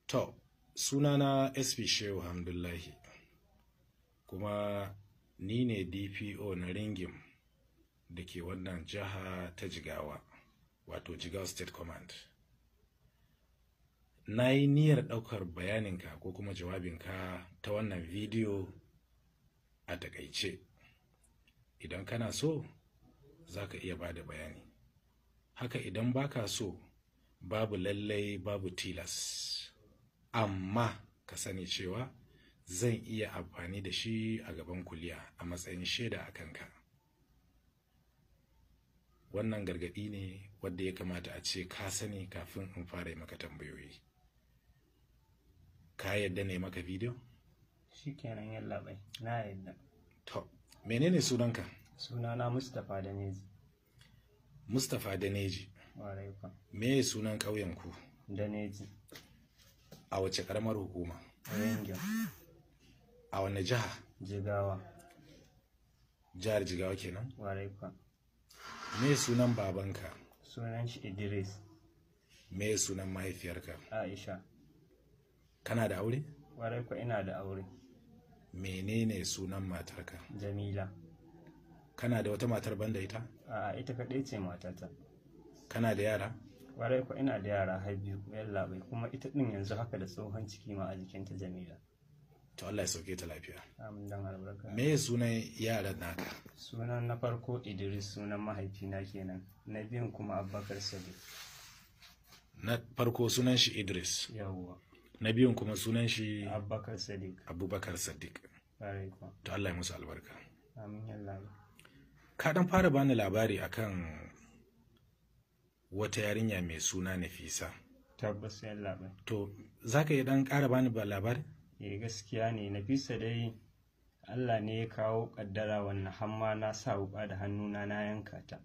To, sunana SP Shehu Hamdullahi, kuma ni ne DPO na Ringim da ke wannan jiha ta Jigawa, wato Jigawa State Command. Na yi niyyar ɗaukar bayaninka ko kuma jawabinka ta wannan bidiyo a takaice. Idan kana so, za ka iya ba da bayani. Haka idan baka so, babu lallai babu tilas. Amma ka sani cewa zan iya amfani da shi a gaban kuliya a matsayin shaida a kanka. Wannan gargaɗi ne wadda ya kamata a ce ka sani kafin in fara maka tambayoyi. Ka yadda ne maka bidiyo? Shikenan yallaɓai, na yadda. To, menene sunanka? Sunana Mustapha Daneji. Mustapha Daneji. Waraikwa. Me sunan ƙauyenku? Daneji. A wace ƙaramar hukuma? Ringim. A wane jiha? Jigawa. Jihar Jigawa kenan? Waraikwa. Me sunan babanka? Sunan shi Idris. Me sunan mahaifiyarka? Aisha. Kana da aure? Waraikwa, ina da aure. Menene sunan matarka? Jamila. Kana da wata matar banda ita? A'a, ita kaɗai ce matata. Kana da yara? Waraikwa, ina da yara har biyu, yallaɓai, kuma ita ɗin yanzu haka da tsohon ciki ma a jikinta Jamila. To Allah ya sauke ta lafiya. Amin, dan albarka. Me sunan yaran naka? Sunan na farko Idris, sunan mahaifina kenan. Na biyun kuma Abubakar Sabin. Na farko sunan shi Idris. Yawwa. Na biyun kuma sunan shi Abubakar Sadiq. Abubakar Sadiq. Waraikwa. To Allah ya musu albarka. Amin, yallaɓai. Ka dan fara bani labari akan wata yarinya mai suna Nafisa. Tabbas yallaɓai. To zaka yi dan ƙara bani labari? Gaskiya ne, Nafisa dai Allah ne ya kawo kaddara wannan hamma na sa wuƙa da hannuna na yanka ta.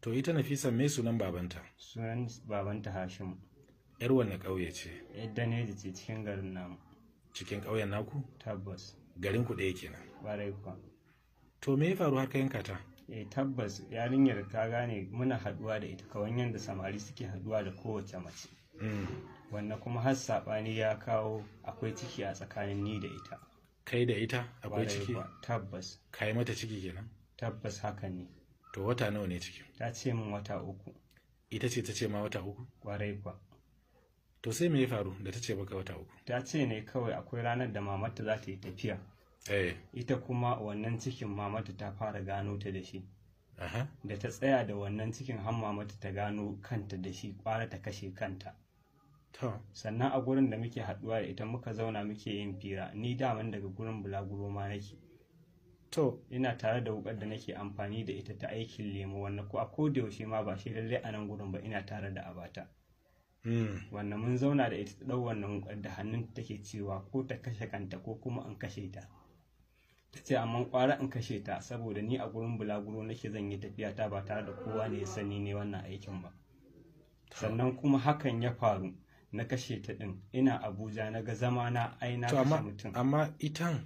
To ita Nafisa me sunan babanta? Sunan babanta Hashim. Yar wanne ƙauye ce? Yadda ne da ce cikin garin namu. Cikin ƙauyen naku? Tabbas. Garin ku ɗaya kenan. Ƙwarai kuwa. To me ya faru har ka yanka ta? Tabbas yarinyar ka gane muna haɗuwa da ita kawai yadda samari suke haɗuwa da kowace mace. Wannan kuma har saɓani ya kawo akwai ciki a tsakanin ni da ita. Kai da ita akwai ciki? Tabbas. Ka yi mata ciki kenan? Tabbas haka ne. To wata nawa ne ciki? Ta ce min wata 3. Ita ce ta ce ma wata 3? Ƙwarai kuwa. To sai me ya faru da ta ce baka wata 3? Ta ce ne kawai akwai ranar da mamarta za ta yi tafiya. Ita kuma wannan cikin mamata ta fara gano ta da shi. Da ta tsaya da wannan cikin har mamata ta gano kanta da shi, kwara ta kashe kanta. Sannan a gurin da muke haɗuwa da ita muka zauna muke yin fira, ni daman daga gurin bulaguro ma nake. Ina tare da wukar da nake amfani da ita ta aikin lemo, wannan ko a koda yaushe ma ba shi lallai a nan gurin ba, ina tare da abata. Wannan mun zauna da ita ta ɗau wannan wukar da hannun take cewa ko ta kashe kanta ko kuma in kashe ta. Ta ce amma kwara in kashe ta saboda ni a gurin bulaguro nake zan yi tafiya ta ba tare da kowa ne ya sani ne wannan aikin ba. Sannan kuma hakan ya faru, na kashe ta din ina Abuja na ga zama na aina kashe mutum. Amma itan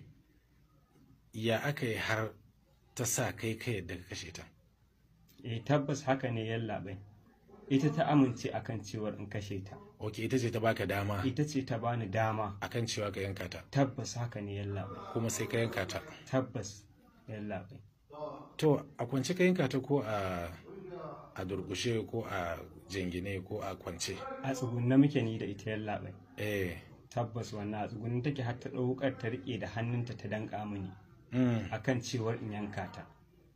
ya aka yi har ta sa kai yadda ka kashe ta? Tabbas haka ne yallaɓai. Ita ta amince akan cewar in kashe ta. Ok, ita ce ta baka dama? Ita ce ta bani dama. Akan cewa ka yanka ta? Tabbas haka ne yallaɓai. Kuma sai ka yanka ta? Tabbas yallaɓai. To a kwance ka yanka ta ko a durkushe ko a jingine ko a kwance? A tsugunna muke ni da ita yallaɓai. Tabbas wannan a tsugunna take har ta ɗaukar ta riƙe da hannunta ta danƙa mini. Akan cewar in yanka ta.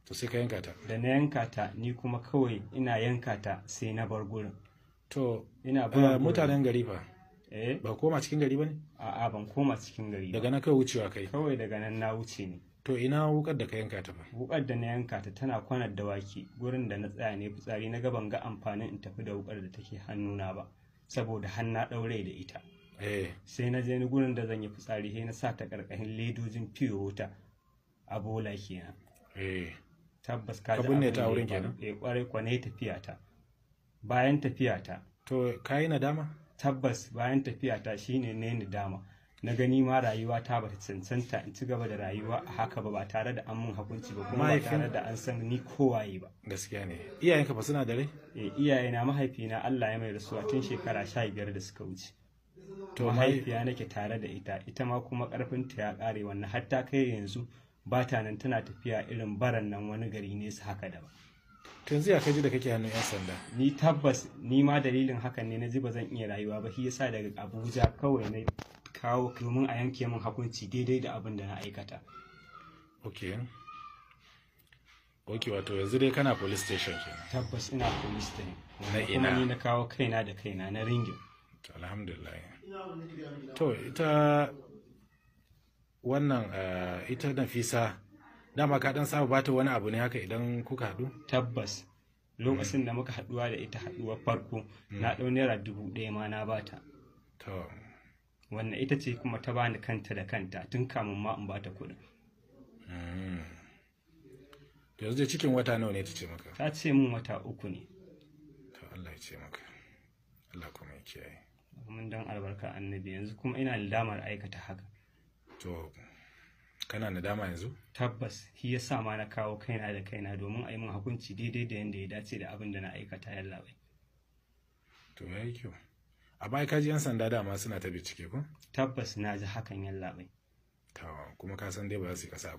To sai ka yanka ta? Da na yanka ta ni kuma kawai ina yanka ta sai na bar gurin. To mutanen gari fa? Ba koma cikin gari ba ne? A'a, ban koma cikin gari ba. Daga nan kai wucewa kai? Kawai daga nan na wuce ne. To ina wukar da ka yanka ta ba? Wukar da na yanka ta tana kwanar dawaki, gurin da na tsaya ne fitsari, na ga ban ga amfanin in tafi da wukar da take hannuna ba saboda hanna ɗaure da ita. Sai na je ni gurin da zan yi fitsari sai na sa ta ƙarƙashin ledojin fiyo wuta a bola kenan. Tabbas ka binne ta wurin kenan? Kwarai kwa ne tafiyata. Bayan tafiyata. To ka yi nadama? Tabbas bayan tafiyata shine ne nadama. na gani ma rayuwa ta bata cancanta in ci gaba da rayuwa a haka ba tare da an mun hukunci ba kuma ba tare da an san ni kowaye ba. Gaskiya ne. Iyayenka fa suna da rai? Iyayena, mahaifina Allah ya mai rasuwa tun shekara 15 da suka wuce. To mahaifiya nake tare da ita ma kuma karfinta ya kare, wannan har ta kai yanzu ba ta nan, tana tafiya irin baran nan wani gari nesa haka da ba. Yanzu ya kaji da kake hannun 'yan sanda? Ni tabbas ni ma dalilin hakan ne na ji ba zan iya rayuwa ba, shi yasa daga Abuja kawai na kawo domin a yanke min hukunci daidai da abin da na aikata. Ok, wato yanzu dai kana police station kenan? Tabbas ina police station. Na ina? Kuma ni na kawo kaina da kaina na ringin. Alhamdulillah. To ita wannan ita Nafisa dama ka dan saba bata wani abu ne haka idan kuka haɗu? Tabbas lokacin da muka haɗuwa da ita haɗuwar farko na ɗau naira 1000 ma na bata. To wannan ita ce kuma ta bani kanta da kanta tun kamun ma in bata kuɗin. Yanzu da cikin wata nawa ne ta ce maka? Ta ce min wata 3 ne. To Allah ya ce maka, Allah kuma ya kiyaye. Mun dan albarka annabi, yanzu kuma ina nadamar aikata haka. To kana nadama yanzu? Tabbas shi yasa ma na kawo kaina da kaina domin a yi min hukunci daidai da yanda ya dace da abin da na aikata, yalla bai. To yayi kyau. Amma ka ji 'yan sanda dama suna ta bincike ko? Tabbas na ji hakan, yalla bai. To kuma ka san dai ba za su yi kasa